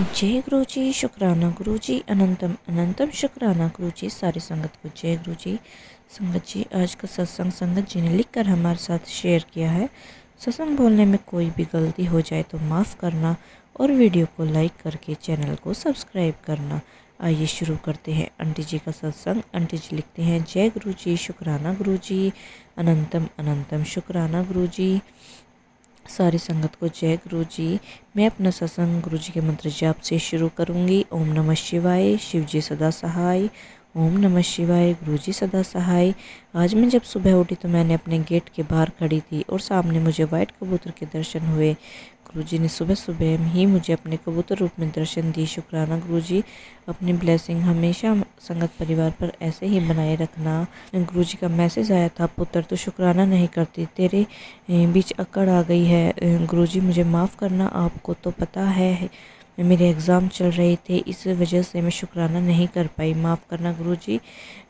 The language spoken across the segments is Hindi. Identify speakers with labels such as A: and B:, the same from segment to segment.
A: जय गुरु जी, शुक्राना गुरु जी, अनंतम अनंतम शुक्राना गुरु जी। सारी संगत को जय गुरु जी। संगत जी, आज का सत्संग संगत जी ने लिखकर हमारे साथ शेयर किया है। सत्संग बोलने में कोई भी गलती हो जाए तो माफ़ करना और वीडियो को लाइक करके चैनल को सब्सक्राइब करना। आइए शुरू करते हैं आंटी जी का सत्संग। आंटी जी लिखते हैं, जय गुरु जी, शुक्राना गुरु जी, अनंतम अनंतम शुक्राना गुरु जी। सारी संगत को जय गुरु जी। मैं अपना सत्संग गुरु जी के मंत्र जाप से शुरू करूंगी। ओम नमः शिवाय, शिव जी सदा सहाय। ओम नमः शिवाय, गुरु जी सदा सहाय। आज मैं जब सुबह उठी तो मैंने अपने गेट के बाहर खड़ी थी और सामने मुझे वाइट कबूतर के दर्शन हुए। गुरु जी ने सुबह सुबह ही मुझे अपने कबूतर रूप में दर्शन दिए। शुक्राना गुरु जी। अपनी ब्लेसिंग हमेशा संगत परिवार पर ऐसे ही बनाए रखना। गुरु जी का मैसेज आया था, पुत्र तो शुक्राना नहीं करती, तेरे बीच अकड़ आ गई है। गुरु जी मुझे माफ़ करना, आपको तो पता है मेरे एग्ज़ाम चल रहे थे, इस वजह से मैं शुक्राना नहीं कर पाई, माफ़ करना गुरु जी।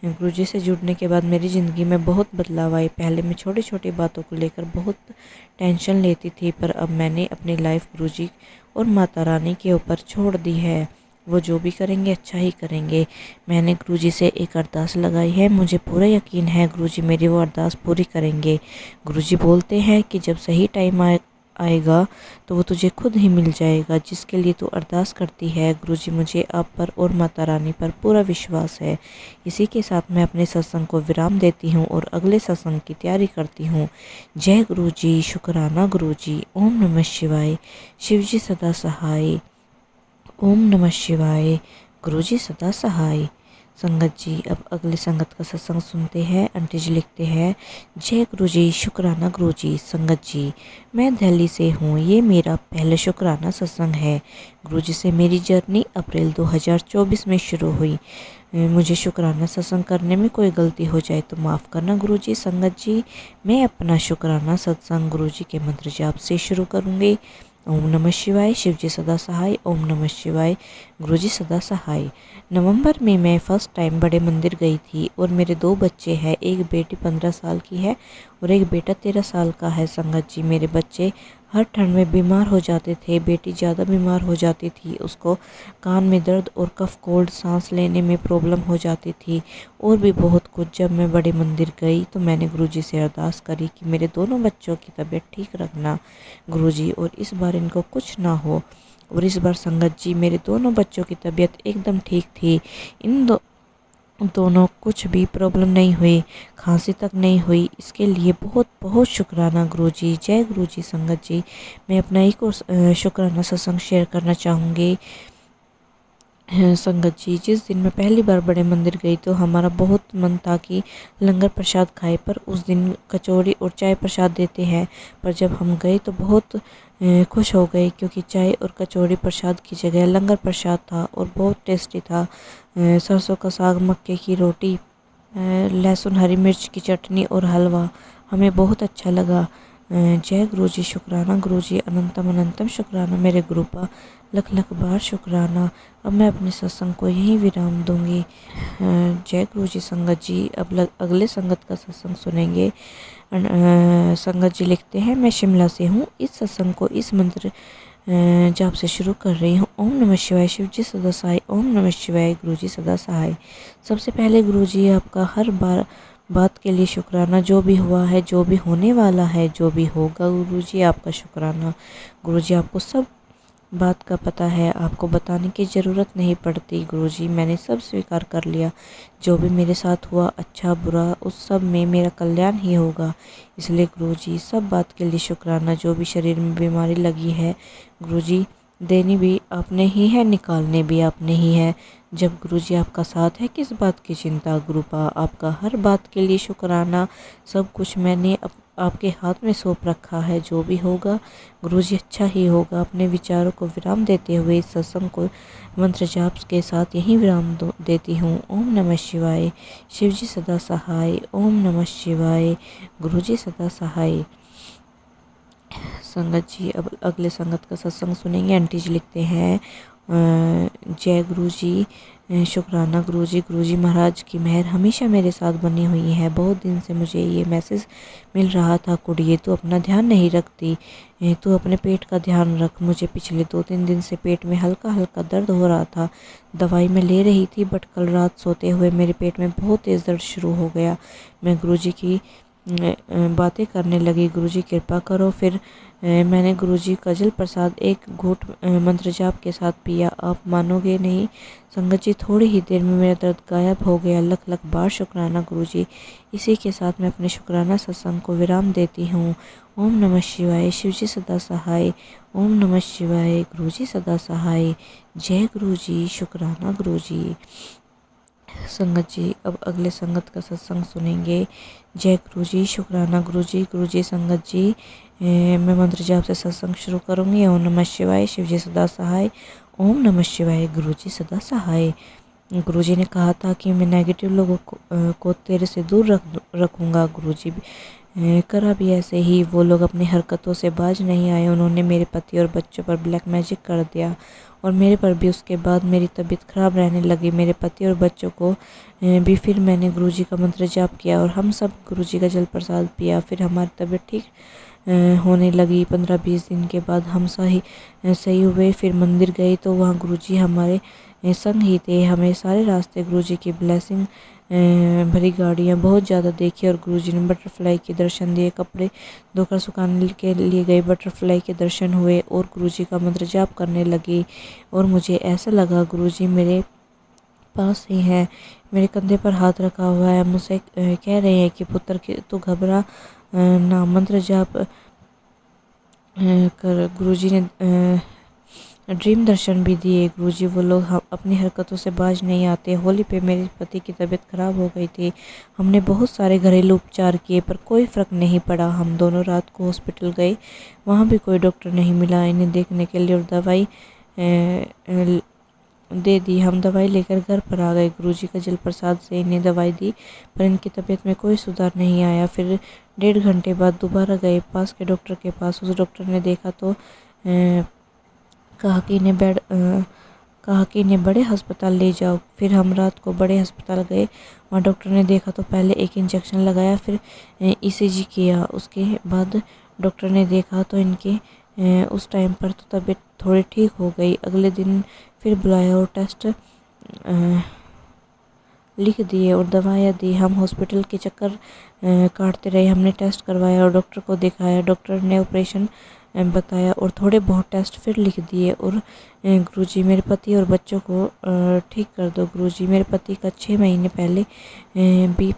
A: गुरु जी से जुड़ने के बाद मेरी ज़िंदगी में बहुत बदलाव आए। पहले मैं छोटी छोटी बातों को लेकर बहुत टेंशन लेती थी, पर अब मैंने अपनी लाइफ गुरु जी और माता रानी के ऊपर छोड़ दी है। वो जो भी करेंगे अच्छा ही करेंगे। मैंने गुरुजी से एक अरदास लगाई है, मुझे पूरा यकीन है गुरुजी मेरी वो अरदास पूरी करेंगे। गुरुजी बोलते हैं कि जब सही टाइम आएगा तो वो तुझे खुद ही मिल जाएगा, जिसके लिए तू अरदास करती है। गुरुजी मुझे आप पर और माता रानी पर पूरा विश्वास है। इसी के साथ मैं अपने सत्संग को विराम देती हूँ और अगले सत्संग की तैयारी करती हूँ। जय गुरु जी, शुक्राना गुरु जी। ओम नमः शिवाय, शिव जी सदा सहाय। ओम नमः शिवाय, गुरु जी सदा सहाय। संगत जी, अब अगले संगत का सत्संग सुनते हैं। आंटी जी लिखते हैं, जय गुरु जी, शुक्राना गुरु जी। संगत जी, मैं दिल्ली से हूँ, ये मेरा पहला शुक्राना सत्संग है। गुरु जी से मेरी जर्नी अप्रैल 2024 में शुरू हुई। मुझे शुक्राना सत्संग करने में कोई गलती हो जाए तो माफ़ करना गुरु जी। संगत जी, मैं अपना शुक्राना सत्संग गुरु जी के मंत्र जाप से शुरू करूँगी। ओम नमः शिवाय, शिव जी सदा सहाय। ओम नमः शिवाय, गुरु जी सदा सहाय। नवंबर में मैं फ़र्स्ट टाइम बड़े मंदिर गई थी और मेरे 2 बच्चे हैं। एक बेटी 15 साल की है और एक बेटा 13 साल का है। संगत जी, मेरे बच्चे हर ठंड में बीमार हो जाते थे। बेटी ज़्यादा बीमार हो जाती थी, उसको कान में दर्द और कफ कोल्ड, सांस लेने में प्रॉब्लम हो जाती थी और भी बहुत कुछ। जब मैं बड़े मंदिर गई तो मैंने गुरुजी से अरदास करी कि मेरे दोनों बच्चों की तबीयत ठीक रखना गुरुजी, और इस बार इनको कुछ ना हो। और इस बार संगत जी, मेरे दोनों बच्चों की तबीयत एकदम ठीक थी। इन दोनों कुछ भी प्रॉब्लम नहीं हुई, खांसी तक नहीं हुई। इसके लिए बहुत बहुत शुक्राना गुरुजी। जय गुरुजी। संगत जी, मैं अपना एक और शुक्राना सत्संग शेयर करना चाहूँगी। संगत जी, जिस दिन मैं पहली बार बड़े मंदिर गई तो हमारा बहुत मन था कि लंगर प्रसाद खाए, पर उस दिन कचौड़ी और चाय प्रसाद देते हैं। पर जब हम गए तो बहुत खुश हो गए, क्योंकि चाय और कचौड़ी प्रसाद की जगह लंगर प्रसाद था और बहुत टेस्टी था। सरसों का साग, मक्के की रोटी, लहसुन हरी मिर्च की चटनी और हलवा हमें बहुत अच्छा लगा। जय गुरु जी, शुक्राना गुरु जी, अनंतम अनंतम शुक्राना मेरे गुरुपा, लख लख बार शुक्राना। अब मैं अपने सत्संग को यहीं विराम दूंगी। जय गुरु जी। संगत जी, अब अगले संगत का सत्संग सुनेंगे। संगत जी लिखते हैं, मैं शिमला से हूँ। इस सत्संग को इस मंत्र जाप से शुरू कर रही हूँ। ओम नमः शिवाय, शिव जी सदा सहाय। ओम नमः शिवाय, गुरु जी सदा सहाय। सबसे पहले गुरु जी, आपका हर बात के लिए शुक्राना। जो भी हुआ है, जो भी होने वाला है, जो भी होगा, गुरु जी आपका शुक्राना। गुरु जी, आपको सब बात का पता है, आपको बताने की ज़रूरत नहीं पड़ती। गुरुजी, मैंने सब स्वीकार कर लिया। जो भी मेरे साथ हुआ, अच्छा बुरा, उस सब में मेरा कल्याण ही होगा। इसलिए गुरुजी, सब बात के लिए शुक्राना। जो भी शरीर में बीमारी लगी है गुरुजी, देनी भी आपने ही है, निकालने भी आपने ही है। जब गुरुजी आपका साथ है, किस बात की चिंता गुरुपा। आपका हर बात के लिए शुक्राना। सब कुछ मैंने आपके हाथ में सौंप रखा है। जो भी होगा गुरुजी अच्छा ही होगा। अपने विचारों को विराम देते हुए इस सत्संग को मंत्र जाप के साथ यहीं विराम देती हूँ। ओम नमः शिवाय, शिव जी सदा सहाय। ओम नमः शिवाय, गुरु जी सदा सहाय। संगत जी, अब अगले संगत का सत्संग सुनेंगे। आंटी जी लिखते हैं, जय गुरु जी, शुक्राना गुरुजी महाराज की मेहर हमेशा मेरे साथ बनी हुई है। बहुत दिन से मुझे ये मैसेज मिल रहा था, कुड़िए तू अपना ध्यान नहीं रखती, तू अपने पेट का ध्यान रख। मुझे पिछले 2-3 दिन से पेट में हल्का हल्का दर्द हो रहा था। दवाई मैं ले रही थी, बट कल रात सोते हुए मेरे पेट में बहुत तेज़ दर्द शुरू हो गया। मैं गुरुजी की बातें करने लगी, गुरुजी कृपा करो। फिर मैंने गुरुजी का जल प्रसाद एक घूंट मंत्र जाप के साथ पिया। आप मानोगे नहीं संगत जी, थोड़ी ही देर में मेरा दर्द गायब हो गया। लख लख बार शुक्राना गुरुजी। इसी के साथ मैं अपने शुक्राना सत्संग को विराम देती हूँ। ओम नमः शिवाय। शिवजी सदा सहाय। ओम नमः शिवाय। गुरुजी सदा सहाय। जय गुरुजी। शुक्राना गुरुजी। संगत जी अब अगले संगत का सत्संग सुनेंगे। जय गुरुजी। शुक्राना गुरुजी। गुरुजी संगत जी मैं मंत्र जाप से सत्संग शुरू करूँगी। ओम नमः शिवाय। शिवजी सदा सहाय। ओम नमः शिवाय। गुरुजी सदा सहाय। गुरुजी ने कहा था कि मैं नेगेटिव लोगों को तेरे से दूर रखूँगा। गुरुजी करा भी ऐसे ही। वो लोग अपनी हरकतों से बाज नहीं आए। उन्होंने मेरे पति और बच्चों पर ब्लैक मैजिक कर दिया और मेरे पर भी। उसके बाद मेरी तबीयत ख़राब रहने लगी। मेरे पति और बच्चों को भी फिर मैंने गुरुजी का मंत्र जाप किया और हम सब गुरुजी का जल प्रसाद पिया। फिर हमारी तबीयत ठीक होने लगी। 15-20 दिन के बाद हम सही हुए। फिर मंदिर गए तो वहाँ गुरुजी हमारे संग ही थे। हमें सारे रास्ते गुरुजी की ब्लेसिंग भरी गाड़ियाँ बहुत ज़्यादा देखी और गुरुजी ने बटरफ्लाई के दर्शन दिए। कपड़े धोकर सुखाने के लिए गए, बटरफ्लाई के दर्शन हुए और गुरुजी का मंत्र जाप करने लगी। और मुझे ऐसा लगा गुरुजी मेरे पास ही हैं। मेरे कंधे पर हाथ रखा हुआ है। मुझसे कह रहे हैं कि पुत्र के तू घबरा ना, मंत्र जाप कर। गुरुजी ने ड्रीम दर्शन भी दिए। गुरुजी वो लोग अपनी हरकतों से बाज नहीं आते। होली पे मेरे पति की तबीयत खराब हो गई थी। हमने बहुत सारे घरेलू उपचार किए पर कोई फ़र्क नहीं पड़ा। हम दोनों रात को हॉस्पिटल गए, वहाँ भी कोई डॉक्टर नहीं मिला इन्हें देखने के लिए और दवाई दे दी। हम दवाई लेकर घर पर आ गए। गुरुजी का जल प्रसाद से इन्हें दवाई दी पर इनकी तबीयत में कोई सुधार नहीं आया। फिर 1.5 घंटे बाद दोबारा गए पास के डॉक्टर के पास। उस डॉक्टर ने देखा तो कहा कि इन्हें बड़े अस्पताल ले जाओ। फिर हम रात को बड़े अस्पताल गए। वहाँ डॉक्टर ने देखा तो पहले एक इंजेक्शन लगाया, फिर ECG किया। उसके बाद डॉक्टर ने देखा तो इनके उस टाइम पर तो तबीयत थोड़ी ठीक हो गई। अगले दिन फिर बुलाया और टेस्ट लिख दिए और दवाइयाँ दी। हम हॉस्पिटल के चक्कर काटते रहे। हमने टेस्ट करवाया और डॉक्टर को दिखाया। डॉक्टर ने ऑपरेशन बताया और थोड़े बहुत टेस्ट फिर लिख दिए। और गुरुजी मेरे पति और बच्चों को ठीक कर दो। गुरुजी मेरे पति का 6 महीने पहले भी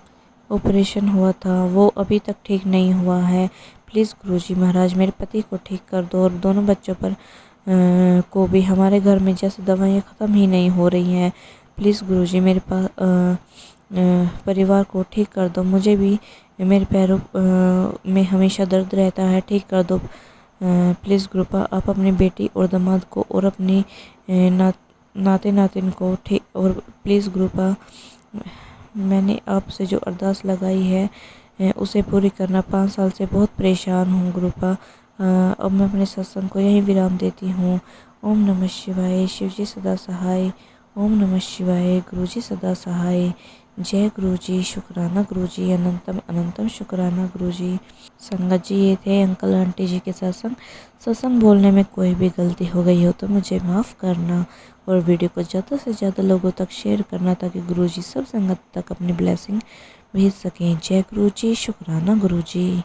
A: ऑपरेशन हुआ था, वो अभी तक ठीक नहीं हुआ है। प्लीज़ गुरुजी महाराज मेरे पति को ठीक कर दो और दोनों बच्चों पर को भी। हमारे घर में जैसे दवाइयाँ ख़त्म ही नहीं हो रही हैं। प्लीज़ गुरुजी मेरे परिवार को ठीक कर दो। मुझे भी मेरे पैरों में हमेशा दर्द रहता है, ठीक कर दो प्लीज़ गुरुपा। आप अपनी बेटी और दामाद को और अपनी नाते नातिन को ठीक। और प्लीज़ गुरुपा मैंने आपसे जो अरदास लगाई है उसे पूरी करना। 5 साल से बहुत परेशान हूँ गुरुपा। अब मैं अपने सत्संग को यहीं विराम देती हूँ। ओम नमः शिवाय। शिवजी सदा सहाय। ओम नमः शिवाय। गुरुजी सदा सहाय। जय गुरुजी। शुक्राना गुरुजी। अनंतम अनंतम शुक्राना गुरुजी। संगत जी ये थे अंकल आंटी जी के सत्संग बोलने में कोई भी गलती हो गई हो तो मुझे माफ़ करना और वीडियो को ज़्यादा से ज़्यादा लोगों तक शेयर करना ताकि गुरुजी सब संगत तक अपनी ब्लेसिंग भेज सकें। जय गुरुजी। शुक्राना गुरुजी।